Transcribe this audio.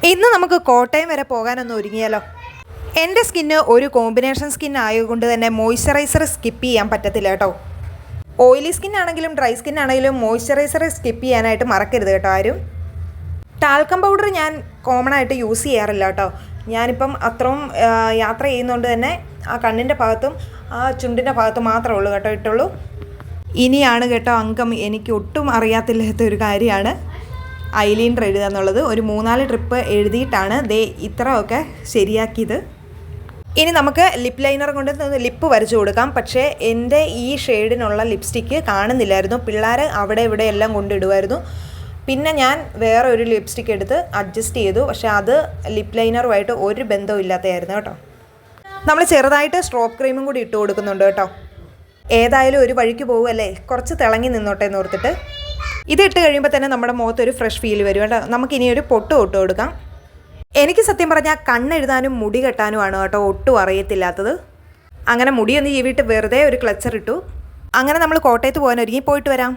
ഇന്ന് നമുക്ക് കോട്ടയം വരെ പോകാനൊന്ന് ഒരുങ്ങിയാലോ? എൻ്റെ സ്കിന്ന് ഒരു കോമ്പിനേഷൻ സ്കിൻ ആയതുകൊണ്ട് തന്നെ മോയ്സ്ചറൈസർ സ്കിപ്പ് ചെയ്യാൻ പറ്റത്തില്ല കേട്ടോ. ഓയിലി സ്കിൻ ആണെങ്കിലും ഡ്രൈ സ്കിൻ ആണെങ്കിലും മോയ്സ്ചറൈസർ സ്കിപ്പ് ചെയ്യാനായിട്ട് മറക്കരുത് കേട്ടോ ആരും. ടാൽക്കം പൗഡർ ഞാൻ കോമൺ ആയിട്ട് യൂസ് ചെയ്യാറില്ല കേട്ടോ. ഞാനിപ്പം അത്രയും യാത്ര ചെയ്യുന്നതുകൊണ്ട് തന്നെ ആ കണ്ണിൻ്റെ ഭാഗത്തും ആ ചുണ്ടിൻ്റെ ഭാഗത്തും മാത്രമേ ഉള്ളൂ കേട്ടോ ഇട്ടുള്ളൂ. ഇനിയാണ് കേട്ടോ അംഗം എനിക്ക് ഒട്ടും അറിയാത്തില്ലാത്ത ഒരു കാര്യമാണ് ഐലൈനർ എഴുതുക എന്നുള്ളത്. ഒരു 3-4 ട്രിപ്പ് എഴുതിയിട്ടാണ് ദേ ഇത്രയൊക്കെ ശരിയാക്കിയത്. ഇനി നമുക്ക് ലിപ്പ് ലൈനർ കൊണ്ട് ലിപ്പ് വരച്ചു കൊടുക്കാം. പക്ഷേ എൻ്റെ ഈ ഷെയ്ഡിനുള്ള ലിപ്സ്റ്റിക്ക് കാണുന്നില്ലായിരുന്നു. പിള്ളേർ അവിടെ ഇവിടെ എല്ലാം കൊണ്ടിടുമായിരുന്നു. പിന്നെ ഞാൻ വേറെ ഒരു ലിപ്സ്റ്റിക്ക് എടുത്ത് അഡ്ജസ്റ്റ് ചെയ്തു. പക്ഷേ അത് ലിപ്പ് ലൈനറുമായിട്ട് ഒരു ബന്ധവും ഇല്ലാത്തതായിരുന്നു കേട്ടോ. നമ്മൾ ചെറുതായിട്ട് സ്ട്രോപ്പ് ക്രീമും കൂടി ഇട്ട് കൊടുക്കുന്നുണ്ട് കേട്ടോ. ഏതായാലും ഒരു വഴിക്ക് പോകുമല്ലേ, കുറച്ച് തിളങ്ങി നിന്നോട്ടെ എന്ന് ഓർത്തിട്ട്. ഇതിട്ട് കഴിയുമ്പോൾ തന്നെ നമ്മുടെ മുഖത്തൊരു ഫ്രഷ് ഫീൽ വരും കേട്ടോ. നമുക്കിനി ഒരു പൊട്ട് തൊട്ട് കൊടുക്കാം. എനിക്ക് സത്യം പറഞ്ഞാൽ കണ്ണെഴുതാനും മുടി കെട്ടാനുമാണ് കേട്ടോ ഒട്ടും അറിയത്തില്ലാത്തത്. അങ്ങനെ മുടിയൊന്ന് ചീവിട്ട് വെറുതെ ഒരു ക്ലച്ചർ ഇട്ടു. അങ്ങനെ നമ്മൾ കോട്ടയത്ത് പോകാൻ ഒരുങ്ങി. പോയിട്ട് വരാം.